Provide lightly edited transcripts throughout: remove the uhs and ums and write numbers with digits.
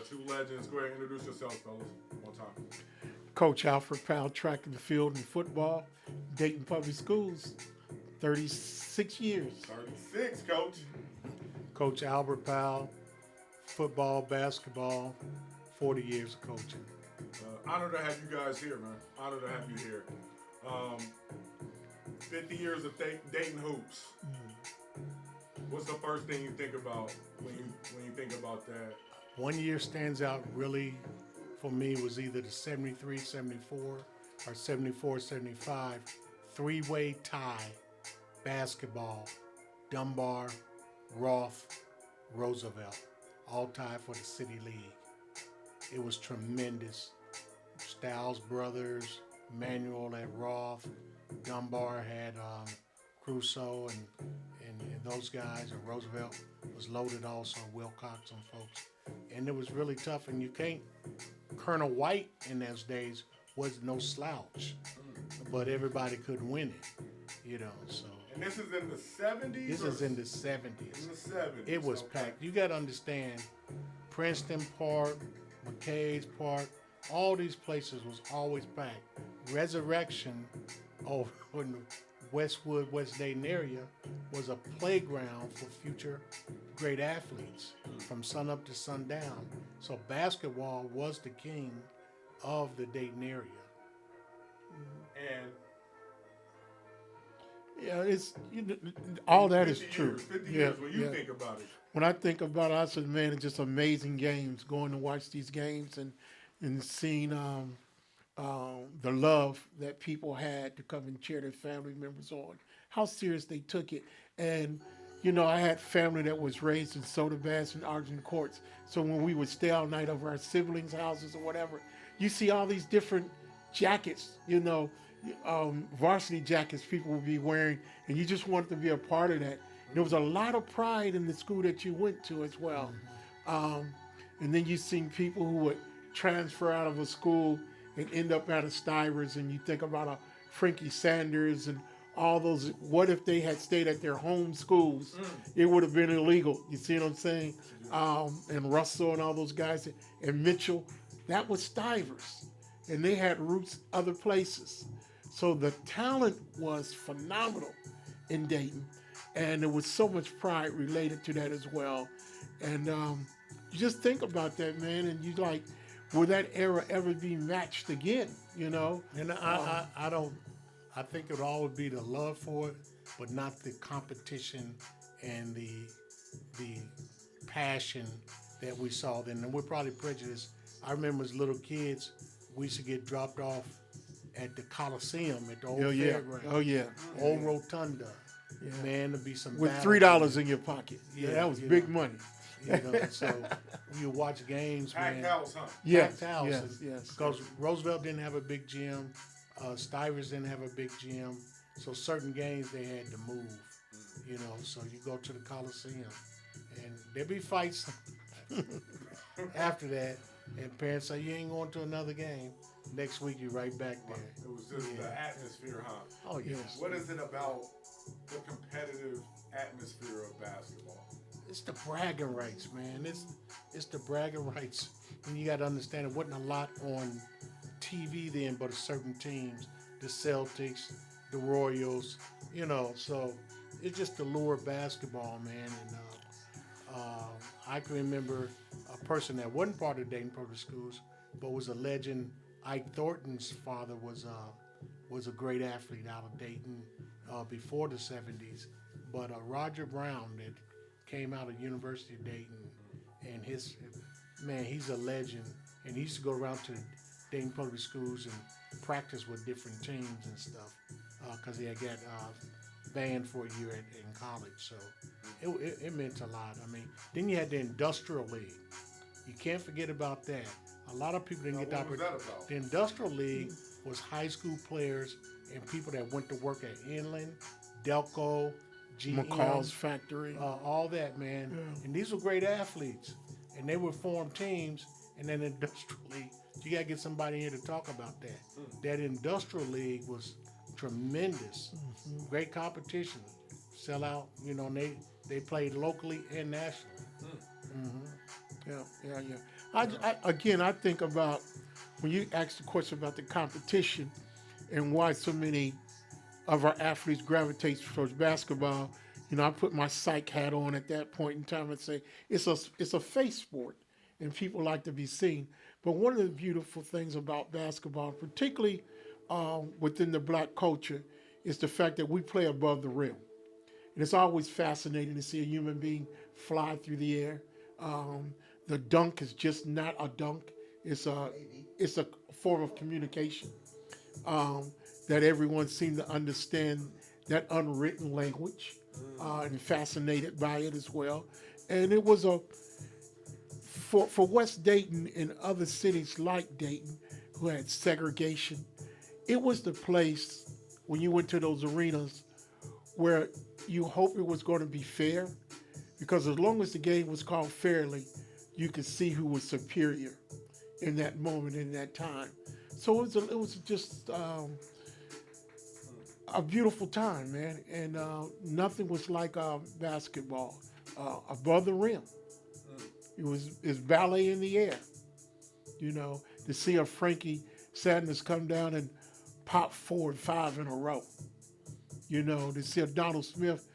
two legends. Go ahead and introduce yourselves, fellas. One time. Coach Alfred Powell, track and field and football, Dayton Public Schools, 36 years. 36, Coach. Coach Albert Powell, football, basketball, 40 years of coaching. Honor to have you guys here, man. Honor to have you here. 50 years of Dayton hoops. What's the first thing you think about when you think about that? One year stands out really for me was either the 73-74 or 74-75 three-way tie basketball, Dunbar, Roth, Roosevelt, all tied for the City League. It was tremendous. Styles brothers, Manuel at Roth, Dunbar had Crusoe and those guys, and Roosevelt was loaded also, Wilcox and folks. And it was really tough, and you can't, Colonel White in those days was no slouch, but everybody could win it, you know, so. And this is in the 70s? This is in the 70s. In the 70s. It was packed. You got to understand, Princeton Park, McKay's Park, all these places was always packed. Resurrection over in the Westwood, West Dayton area was a playground for future great athletes from sun up to sundown. So basketball was the king of the Dayton area. And yeah, it's all that is 50 true. Years, 50 years when you think about it. When I think about it, I said, man, it's just amazing games. Going to watch these games and seeing the love that people had to come and cheer their family members on. How serious they took it. And, you know, I had family that was raised in soda baths and Argent courts. So when we would stay all night over our siblings' houses or whatever, you see all these different jackets, you know, varsity jackets people would be wearing, and you just wanted to be a part of that. There was a lot of pride in the school that you went to as well. And then you seen people who would transfer out of a school and end up at a Stivers, and you think about a Frankie Sanders and all those. What if they had stayed at their home schools? It would have been illegal. You see what I'm saying? And Russell and all those guys, and Mitchell, that was Stivers, and they had roots other places. So the talent was phenomenal in Dayton, and there was so much pride related to that as well. And you just think about that, man, and you like, will that era ever be matched again? You know? And I don't. I think it would always be the love for it, but not the competition and the passion that we saw then. And we're probably prejudiced. I remember as little kids, we used to get dropped off at the Coliseum at the old fairground. Oh yeah. Old Rotunda. Yeah. Man, to be some with battle. $3 in your pocket. Yeah, that was big know. money. You know, so you watch games, Packed man. house, huh? Yes, Packed house. yes. Because Roosevelt didn't have a big gym, Stivers didn't have a big gym, so certain games they had to move. You know, so you go to the Coliseum, and there'd be fights after that, and parents say you ain't going to another game. Next week you're right back there. It was just the atmosphere, huh? Oh yes. What is it about the competitive atmosphere of basketball? It's the bragging rights, man. It's the bragging rights. And you got to understand, it wasn't a lot on TV then, but certain teams, the Celtics, the Royals, you know. So it's just the lure of basketball, man. And I can remember a person that wasn't part of Dayton Public Schools, but was a legend. Ike Thornton's father was a great athlete out of Dayton before the 70s. But Roger Brown that came out of University of Dayton, and he's a legend. And he used to go around to Dayton Public Schools and practice with different teams and stuff because he had got banned for a year in college. So it meant a lot. I mean, then you had the Industrial League. You can't forget about that. A lot of people didn't get the opportunity. The Industrial League was high school players and people that went to work at Inland, Delco, GM, McCall's factory. all that, man. Yeah. And these were great athletes. And they would form teams, and then Industrial League. You got to get somebody here to talk about that. That Industrial League was tremendous. Great competition. Sell out, you know, and they played locally and nationally. Yeah. Again, I think about when you ask the question about the competition and why so many of our athletes gravitate towards basketball. I put my psych hat on at that point in time and say it's a face sport, and people like to be seen. But one of the beautiful things about basketball, particularly within the black culture, is the fact that we play above the rim. And it's always fascinating to see a human being fly through the air. The dunk is just not a dunk. It's a form of communication that everyone seemed to understand that unwritten language and fascinated by it as well. And it was for West Dayton and other cities like Dayton who had segregation, it was the place when you went to those arenas where you hope it was going to be fair, because as long as the game was called fairly, you could see who was superior in that moment, in that time. So it was just a beautiful time, man. And nothing was like basketball above the rim. It's ballet in the air. To see a Frankie Sadness come down and pop 4 and 5 in a row. To see a Donald Smith,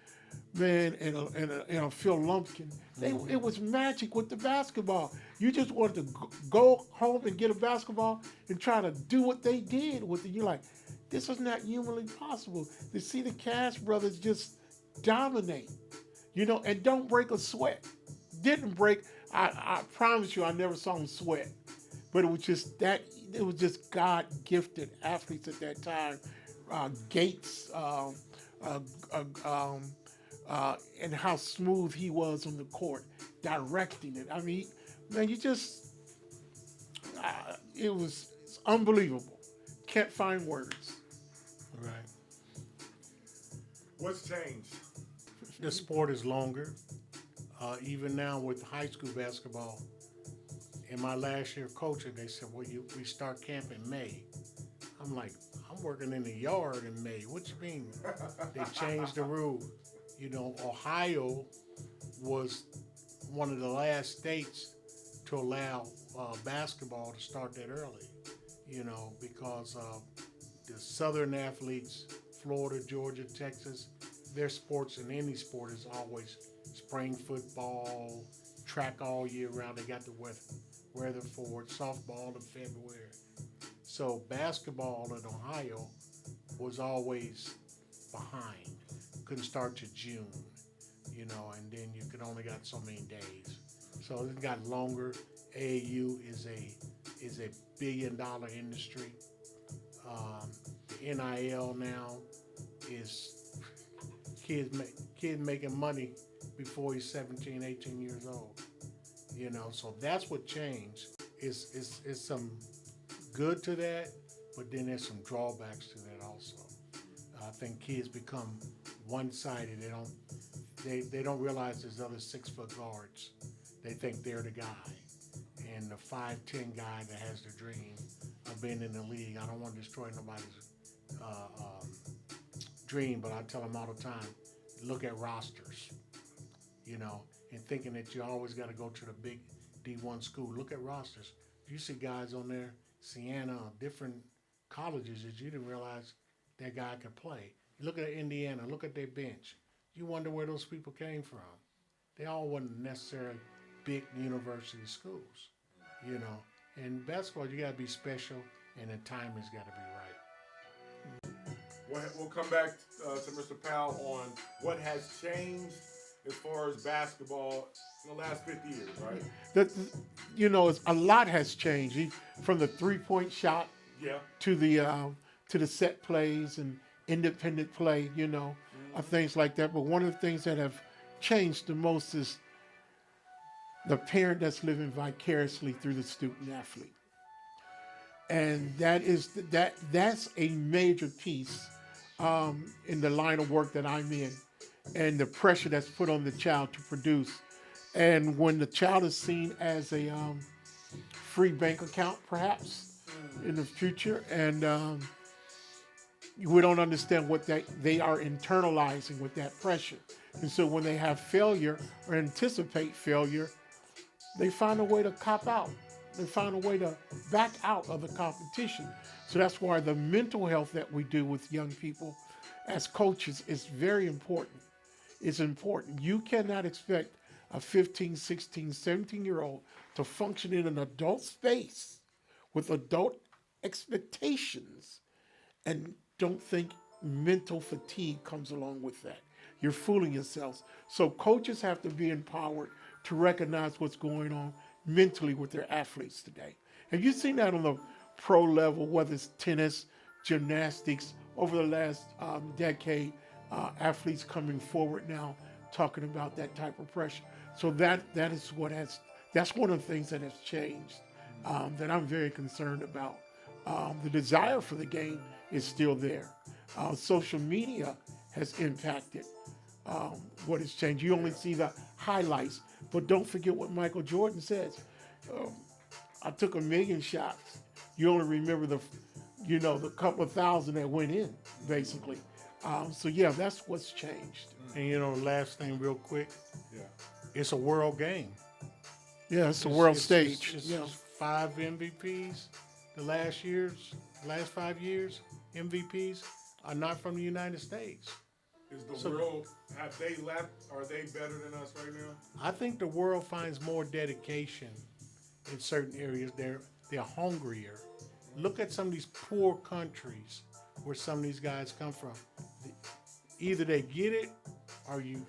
man, and a Phil Lumpkin. It was magic with the basketball. You just wanted to go home and get a basketball and try to do what they did with it. You're like, this is not humanly possible. To see the Cash brothers just dominate, and don't break a sweat. Didn't break. I promise you, I never saw them sweat. But it was just God-gifted athletes at that time. Gates, and how smooth he was on the court, directing it. I mean, man, it's unbelievable. Can't find words. Right. What's changed? The sport is longer. Even now with high school basketball, in my last year coaching, they said, well, we start camp in May. I'm like, I'm working in the yard in May. What you mean? They changed the rule. Ohio was one of the last states to allow basketball to start that early, because the southern athletes, Florida, Georgia, Texas, their sports in any sport is always spring football, track all year round. They got the weather for it, softball in February. So basketball in Ohio was always behind. Couldn't start to June, and then you could only got so many days. So it got longer. AAU is a $1 billion industry. The NIL now is kids making money before he's 17, 18 years old. So that's what changed. It's some good to that, but then there's some drawbacks to that also. I think kids become one-sided. They don't realize there's other 6-foot guards. They think they're the guy, and the 5'10" guy that has the dream of being in the league. I don't want to destroy nobody's dream, but I tell them all the time, look at rosters, and thinking that you always got to go to the big D1 school. Look at rosters. You see guys on there, Siena, different colleges that you didn't realize that guy could play. You look at Indiana, look at their bench. You wonder where those people came from. They all weren't necessarily big university schools, And basketball, you got to be special, and the timing's got to be right. We'll come back to Mr. Powell on what has changed as far as basketball in the last 50 years, right? A lot has changed from the 3-point shot to the set plays and independent play, things like that. But one of the things that have changed the most is the parent that's living vicariously through the student athlete. And that's a major piece in the line of work that I'm in, and the pressure that's put on the child to produce. And when the child is seen as a free bank account, perhaps, in the future, and we don't understand what they are internalizing with that pressure. And so when they have failure or anticipate failure, they find a way to cop out and find a way to back out of the competition. So that's why the mental health that we do with young people as coaches is very important. It's important. You cannot expect a 15, 16, 17-year-old to function in an adult space with adult expectations and don't think mental fatigue comes along with that. You're fooling yourselves. So coaches have to be empowered to recognize what's going on mentally with their athletes today. Have you seen that on the pro level, whether it's tennis, gymnastics, over the last decade, athletes coming forward now talking about that type of pressure. So that's one of the things that has changed that I'm very concerned about. The desire for the game is still there. Social media has impacted what has changed. You only see the highlights, but don't forget what Michael Jordan says. I took 1,000,000 shots. You only remember the couple of thousand that went in, basically. So yeah, that's what's changed. And last thing real quick, Yeah. it's a world game. Yeah, it's a world stage. It's 5 MVPs the last 5 years, MVPs are not from the United States. Is the world, have they left? Are they better than us right now? I think the world finds more dedication in certain areas. They're hungrier. Look at some of these poor countries where some of these guys come from. Either they get it or you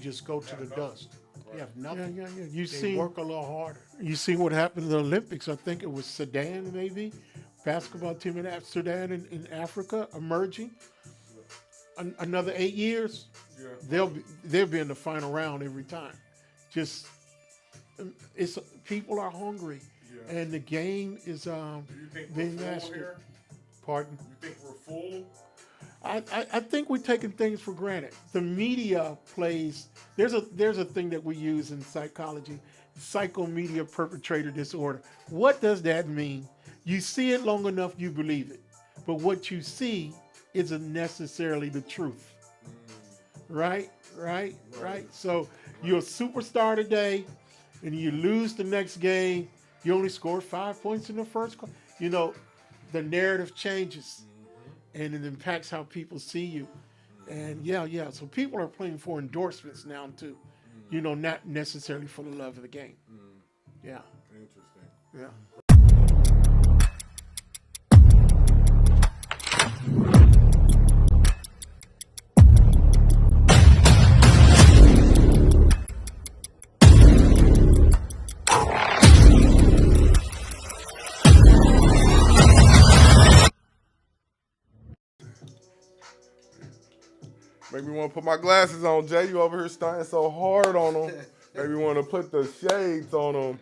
just go to the dust. You have nothing. Yeah. They work a little harder. You see what happened in the Olympics. I think it was Sudan, maybe. Basketball team in Sudan in Africa emerging. Another 8 years, they'll be in the final round every time. Just people are hungry, and the game is Do you think being we're full mastered. here? Pardon? You think we're full? I think we're taking things for granted. The media plays. There's a thing that we use in psychology, psychomedia perpetrator disorder. What does that mean? You see it long enough, you believe it, but what you see isn't necessarily the truth. Right. So you're a superstar today, and you lose the next game. You only scored 5 points in the first quarter. The narrative changes, and it impacts how people see you. And yeah. So people are playing for endorsements now too. Not necessarily for the love of the game. Yeah. Interesting. Yeah. Make me want to put my glasses on, Jay. You over here stunting so hard on them. Make me want to put the shades on them.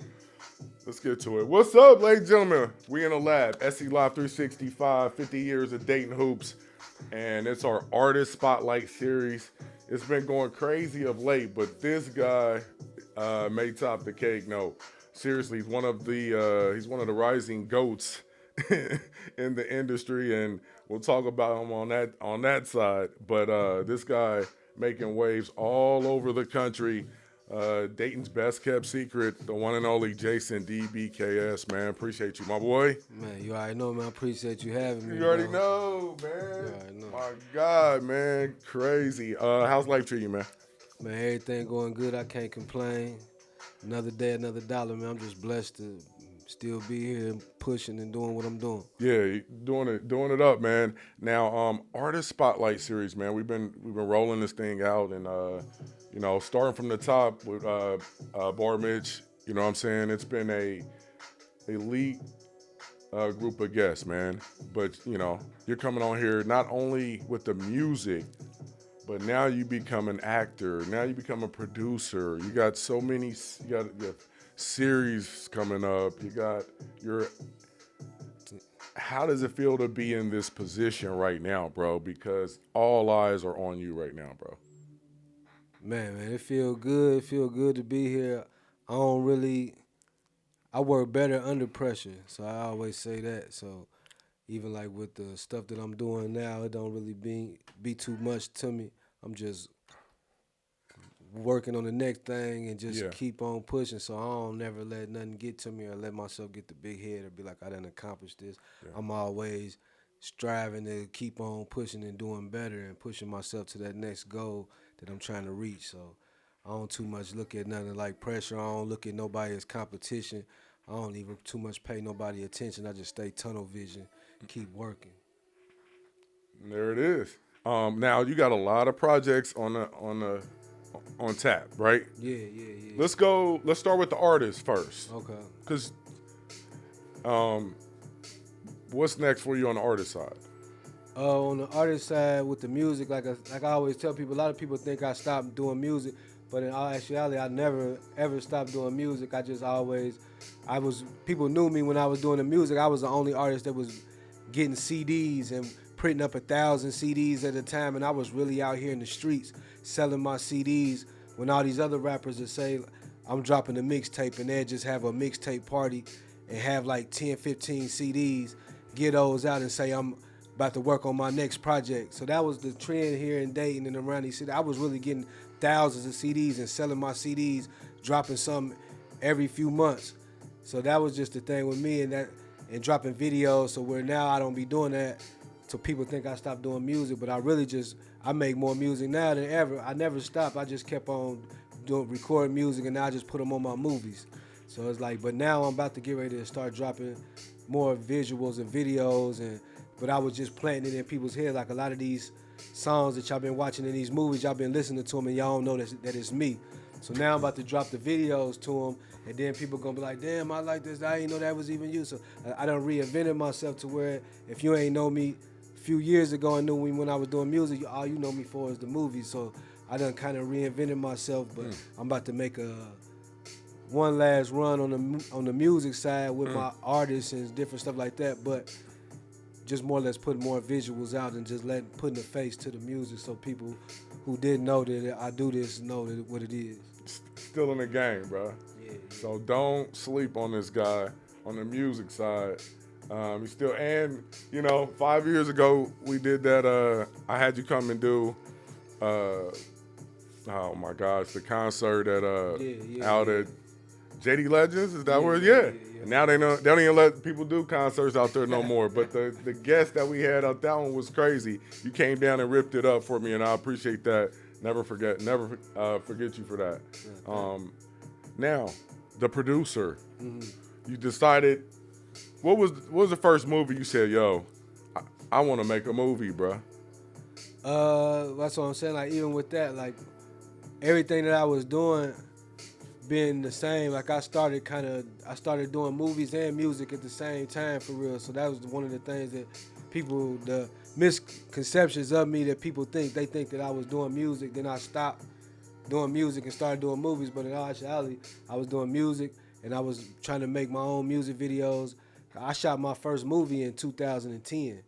Let's get to it. What's up, ladies and gentlemen? We in the lab. SC Live 365, 50 years of Dayton hoops. And it's our Artist Spotlight series. It's been going crazy of late, but this guy may top the cake. No, seriously, he's one of the rising goats in the industry, and we'll talk about him on that side. But this guy making waves all over the country. Dayton's best kept secret, the one and only Jason DBKS, man. Appreciate you, my boy. Man, you already know, man. I appreciate you having me. You already bro. know, man. You already know. My God, man. Crazy. How's life treating you, man? Man, everything going good. I can't complain. Another day, another dollar, man. I'm just blessed to still be here pushing and doing what I'm doing. Yeah, doing it up, man. Now, Artist Spotlight series, man. We've been rolling this thing out, and starting from the top with Bar Mitch. You know what I'm saying? It's been a elite group of guests, man. But you're coming on here not only with the music, but now you become an actor. Now you become a producer. You got so many. You got series coming up. You got your. How does it feel to be in this position right now, bro? Because all eyes are on you right now, bro. Man, it feel good. It feel good to be here. I work better under pressure, so I always say that. So even like with the stuff that I'm doing now, it don't really be too much to me. I'm just working on the next thing and just Yeah. keep on pushing. So I don't never let nothing get to me or let myself get the big head or be like, I done accomplished this. Yeah. I'm always striving to keep on pushing and doing better and pushing myself to that next goal that I'm trying to reach. So I don't too much look at nothing like pressure. I don't look at nobody as competition. I don't even too much pay nobody attention. I just stay tunnel vision, keep working. There it is. Now you got a lot of projects on tap, right? Yeah. Let's start with the artist first. Okay. Cause, what's next for you on the artist side? On the artist side with the music, like I always tell people, a lot of people think I stopped doing music, but in all actuality, I never ever stopped doing music. People knew me when I was doing the music. I was the only artist that was getting CDs and printing up 1,000 CDs at a time, and I was really out here in the streets selling my CDs when all these other rappers would say, I'm dropping a mixtape, and they'd just have a mixtape party and have like 10, 15 CDs, get those out and say, I'm about to work on my next project. So that was the trend here in Dayton and around these cities. I was really getting thousands of CDs and selling my CDs, dropping some every few months. So that was just the thing with me and dropping videos. So where now I don't be doing that. So people think I stopped doing music, but I make more music now than ever. I never stopped. I just kept on recording music, and now I just put them on my movies. So it's like, but now I'm about to get ready to start dropping more visuals and videos, but I was just planting it in people's heads. Like a lot of these songs that y'all been watching in these movies, y'all been listening to them, and y'all don't know that it's me. So now I'm about to drop the videos to them, and then people gonna be like, damn, I like this. I didn't know that was even you. So I done reinvented myself to where if you ain't know me a few years ago and knew me when I was doing music, all you know me for is the movies. So I done kind of reinvented myself, but I'm about to make one last run on the music side with my artists and different stuff like that, but just more or less put more visuals out and just putting a face to the music so people who didn't know that I do this know what it is. Still in the game, bro. Yeah. So don't sleep on this guy on the music side. He's still, and 5 years ago we did that. I had you come and do. Oh my gosh, the concert at out at JD Legends. Is that where? Yeah. And now they don't even let people do concerts out there no more. But the guest that we had out, that one was crazy. You came down and ripped it up for me, and I appreciate that. Never forget you for that. Now, the producer. You decided. What was the first movie you said, yo, I want to make a movie, bro? That's what I'm saying. Like even with that, like everything that I was doing being the same, like I started doing movies and music at the same time for real. So that was one of the things that the misconceptions of me that people think that I was doing music, then I stopped doing music and started doing movies. But in all actuality, I was doing music and I was trying to make my own music videos. I shot my first movie in 2010.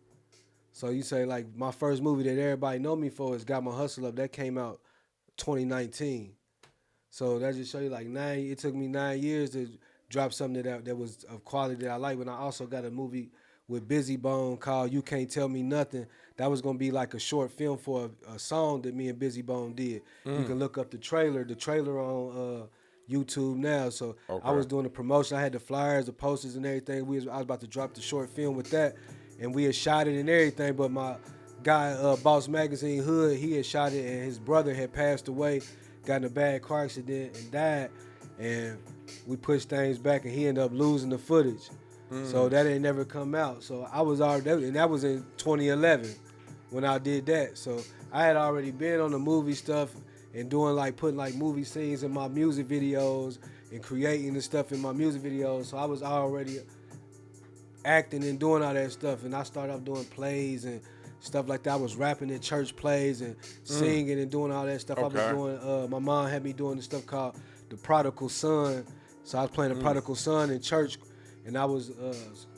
So you say like my first movie that everybody know me for is Got My Hustle Up. That came out 2019. So that just show you like it took me 9 years to drop something that was of quality that I like. But I also got a movie with Busy Bone called You Can't Tell Me Nothing. That was gonna be like a short film for a song that me and Busy Bone did. You can look up the trailer on YouTube now. So okay. I was doing the promotion. I had the flyers, the posters and everything. I was about to drop the short film with that. And we had shot it and everything, but my guy, Boss Magazine Hood, he had shot it and his brother had passed away, got in a bad car accident and died. And we pushed things back and he ended up losing the footage. So that ain't never come out. So I was already, and that was in 2011 when I did that. So I had already been on the movie stuff and putting movie scenes in my music videos and creating the stuff in my music videos. So I was already acting and doing all that stuff, and I started off doing plays and stuff like that. I was rapping in church plays and singing and doing all that stuff. Okay. I was doing, my mom had me doing this stuff called The Prodigal Son. So I was playing the Prodigal Son in church, and I was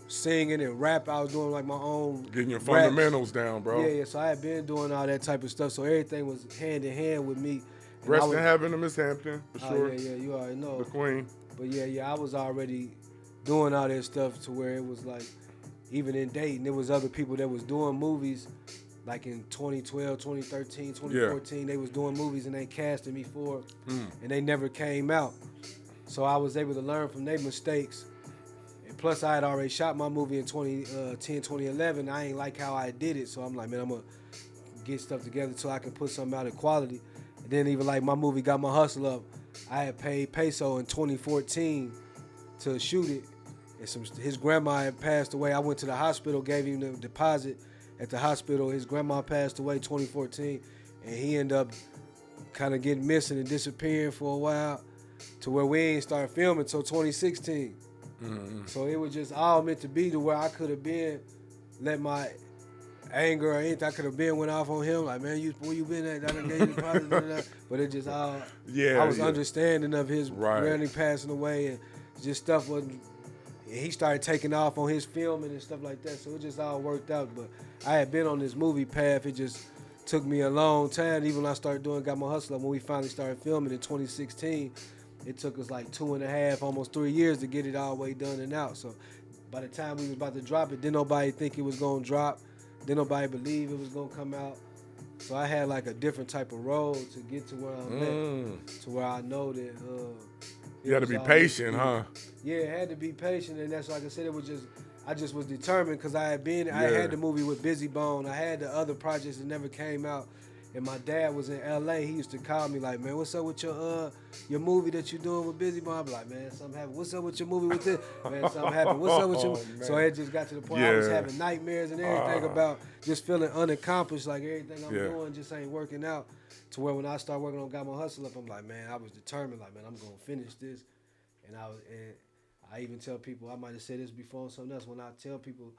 singing and rap. I was doing like my own getting your raps. fundamentals down, bro. Yeah. So I had been doing all that type of stuff. So everything was hand in hand with me. Rest in heaven to Miss Hampton, for sure. Yeah, you already know. The queen. But yeah, I was already doing all that stuff to where it was like, even in Dayton, there was other people that was doing movies like in 2012, 2013, 2014, they was doing movies and they casted me for it, and they never came out. So I was able to learn from their mistakes. And plus, I had already shot my movie in 2010, 2011. I ain't like how I did it, so I'm like, man, I'm going to get stuff together so I can put something out of quality. And then even like my movie Got My Hustle Up, I had paid Peso in 2014 to shoot it. And his grandma had passed away. I went to the hospital, gave him the deposit at the hospital. His grandma passed away 2014, and he ended up kind of getting missing and disappearing for a while to where we ain't started filming until 2016. So it was just all meant to be to where I could have been, let my anger or anything, I could have been went off on him, like, man, where you been at? I done gave you the deposit. But it just all, I was understanding of his really passing away, and just stuff wasn't, he started taking off on his filming and stuff like that, so it just all worked out. But I had been on this movie path. It just took me a long time. Even when I started doing Got My Hustle Up, when we finally started filming in 2016, it took us like 2.5, almost 3 years to get it all the way done and out. So by the time we was about to drop it, didn't nobody think it was going to drop. Didn't nobody believe it was going to come out. So I had like a different type of road to get to where I'm at, to where I know that you had to be patient, huh? Yeah, it had to be patient, and that's like I said. It was just I just was determined because I had the movie with Busy Bone. I had the other projects that never came out, and my dad was in L.A. He used to call me like, man, what's up with your movie that you're doing with Busy Bone? I'm like, man, something happened. What's up with your movie with this? Man, something happened. What's up with your? So it just got to the point I was having nightmares and everything about just feeling unaccomplished, like everything I'm doing just ain't working out. To where when I started working on Got My Hustle Up, I'm like, man, I was determined, like, man, I'm gonna finish this. And I even tell people, I might have said this before on something else, when I tell people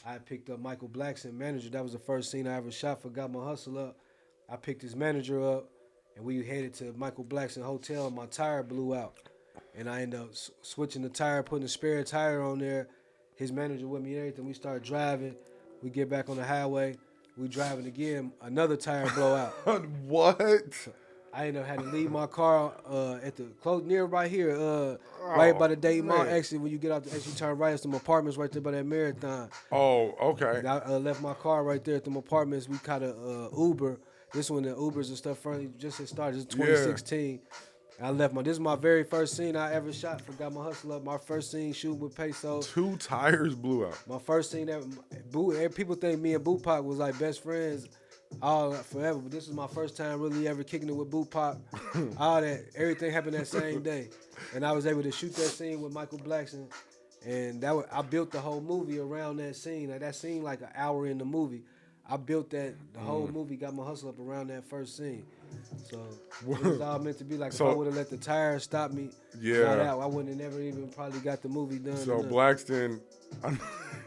I picked up Michael Blackson, manager, that was the first scene I ever shot for Got My Hustle Up. I picked his manager up, and we headed to Michael Blackson Hotel, and my tire blew out. And I ended up switching the tire, putting a spare tire on there, his manager with me and everything. We started driving. We get back on the highway. We driving again, another tire blow out. What? I ended up having to leave my car at the close near right here, right by the Dayton Mall exit. When you get out the exit, you turn right. It's some apartments right there by that Marathon. Oh, okay. And I left my car right there at them apartments. We caught a Uber. This one, the Ubers and stuff, just had started. This is 2016. I left this is my very first scene I ever shot for Got My Hustle Up. My first scene shooting with Peso. 2 tires blew out. My first scene ever. People think me and Bupac was like best friends all forever, but this was my first time really ever kicking it with Bupac. Everything happened that same day, and I was able to shoot that scene with Michael Blackson, and I built the whole movie around that scene. Like that scene, like an hour in the movie, I built the whole movie Got My Hustle Up around that first scene. So it was all meant to be. Like if I would have let the tires stop me, I wouldn't have never even probably got the movie done. So Blackson,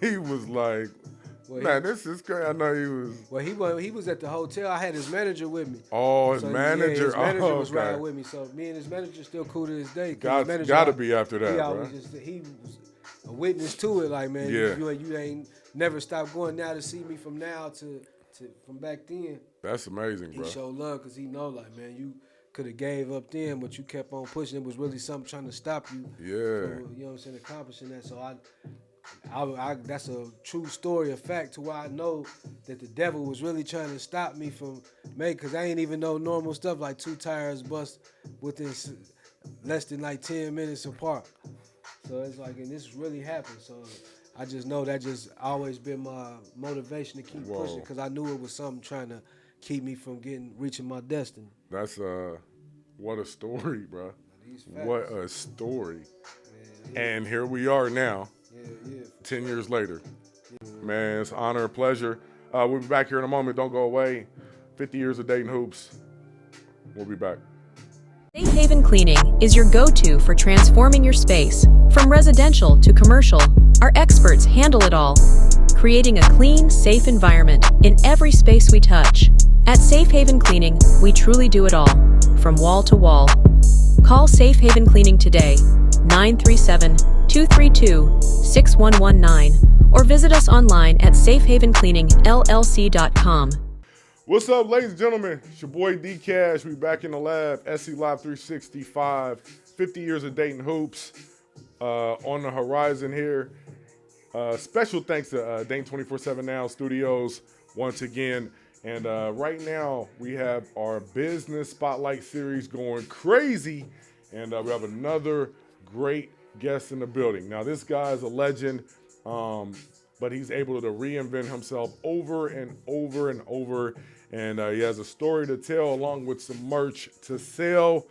he was like, man, this is crazy. I know he was. Well, he was at the hotel. I had his manager with me. Oh, his manager. Yeah, his manager was riding with me. So me and his manager still cool to this day. Got to be after that, bro. He was a witness to it. Like, man, you ain't never stopped going now to see me from now to from back then. That's amazing, bro. He showed love because he know, like, man, you could have gave up then, but you kept on pushing. It was really something trying to stop you. Yeah. From, you know what I'm saying, accomplishing that. So I that's a true story, a fact to where I know that the devil was really trying to stop me from making, because I ain't even know normal stuff like 2 tires bust within less than like 10 minutes apart. So it's like, and this really happened. So I just know that just always been my motivation to keep pushing, because I knew it was something trying to keep me from reaching my destiny. That's what a story, bro. What a story. Yeah. And here we are now. 10 years later. Man, it's an honor and pleasure. We'll be back here in a moment. Don't go away. 50 years of Dayton Hoops. We'll be back. Safe Haven Cleaning is your go-to for transforming your space. From residential to commercial, our experts handle it all, creating a clean, safe environment in every space we touch. At Safe Haven Cleaning, we truly do it all, from wall to wall. Call Safe Haven Cleaning today, 937-232-6119, or visit us online at safehavencleaningllc.com. What's up, ladies and gentlemen? It's your boy D-Cash. We back in the lab, SC Live 365, 50 years of Dayton Hoops on the horizon here. Special thanks to Dayton 24/7 Now Studios once again. And right now we have our business spotlight series going crazy, and we have another great guest in the building. Now this guy is a legend, but he's able to reinvent himself over and over and over, and he has a story to tell along with some merch to sell.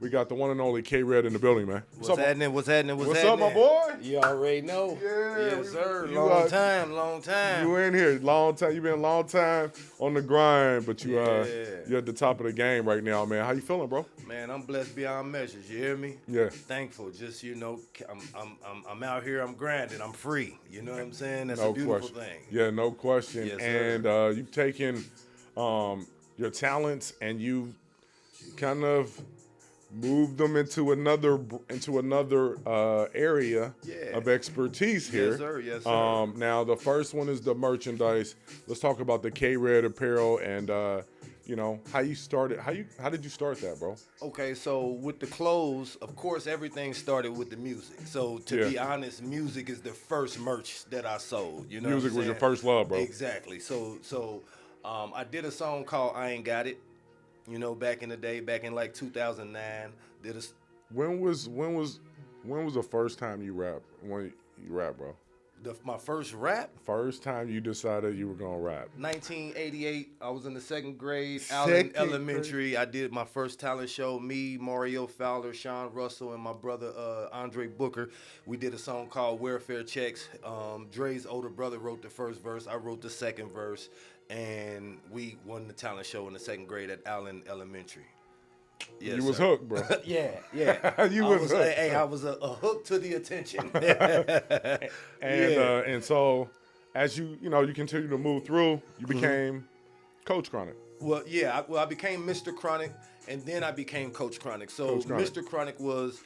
We got the one and only K-Red in the building, man. What's happening? What's up, my boy? You already know. Yeah, Yes, sir. you, Long time. You in here, long time. You been a long time on the grind, but you're at the top of the game right now, man. How you feeling, bro? Man, I'm blessed beyond measures. You hear me? Yeah. Thankful. Just I'm out here. I'm grinding. I'm free. You know what I'm saying? That's No a beautiful question. thing. Yeah, no question. Yes, sir. And you've taken your talents and you've kind of moved them into another area of expertise here. Yes, sir. Yes, sir. Now the first one is the merchandise. Let's talk about the K-Red apparel and how you started. How did you start that, bro? Okay, so with the clothes, of course, everything started with the music. So to be honest, music is the first merch that I sold. You know, music what I'm was your saying? first love, bro. Exactly. So I did a song called "I Ain't Got It." You know, back in the day, back in like 2009, did a. When was the first time you rap? When you rap, bro? My first rap. First time you decided you were gonna rap. 1988. I was in the second grade, Allen Elementary. I did my first talent show. Me, Mario Fowler, Sean Russell, and my brother Andre Booker. We did a song called "Welfare Checks." Dre's older brother wrote the first verse. I wrote the second verse. And we won the talent show in the second grade at Allen Elementary. Yes, you was sir. hooked, bro. Yeah. You was hooked. Hey, I was a hook to the attention. And so as you continue to move through, you became Coach Chronic. Well, I became Mr. Chronic, and then I became Coach Chronic. So Coach Chronic. Mr. Chronic was.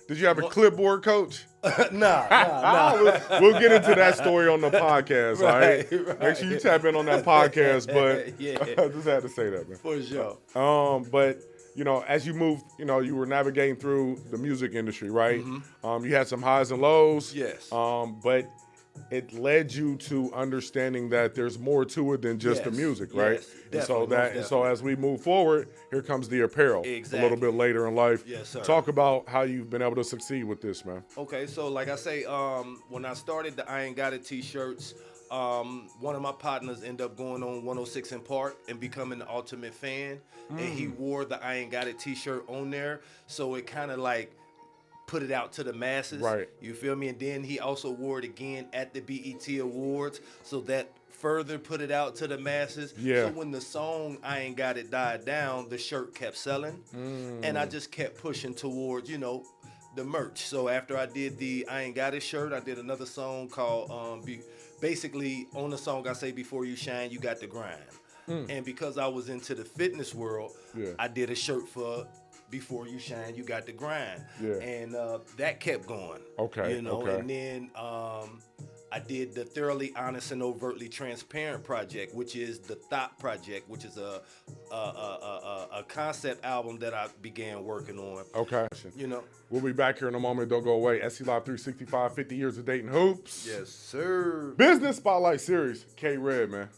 Did you have a clipboard, coach? Nah. We'll get into that story on the podcast, all right? Make sure you tap in on that podcast, but I just had to say that, man. For sure. But, as you moved, you were navigating through the music industry, right? Mm-hmm. You had some highs and lows. Yes. But it led you to understanding that there's more to it than just the music, right? Yes, And so as we move forward, here comes the apparel. Exactly. A little bit later in life. Yes, sir. Talk about how you've been able to succeed with this, man. Okay, so like I say, when I started the I Ain't Got It t-shirts, one of my partners ended up going on 106 in Park and becoming the ultimate fan, and he wore the I Ain't Got It t-shirt on there, so it kind of like put it out to the masses. Right. You feel me? And then he also wore it again at the BET Awards, so that further put it out to the masses. Yeah. So when the song I Ain't Got It died down, the shirt kept selling, and I just kept pushing towards, the merch. So after I did the I Ain't Got It shirt, I did another song called basically on the song I say, "Before you shine, you got to grind." And because I was into the fitness world, I did a shirt for "Before you shine, you got to grind." Yeah. And that kept going. Okay, okay. And then I did the Thoroughly Honest and Overtly Transparent project, which is the Thought project, which is a concept album that I began working on. Okay. We'll be back here in a moment. Don't go away. SC Live 365, 50 years of Dayton Hoops. Yes, sir. Business Spotlight Series. K-Red, man.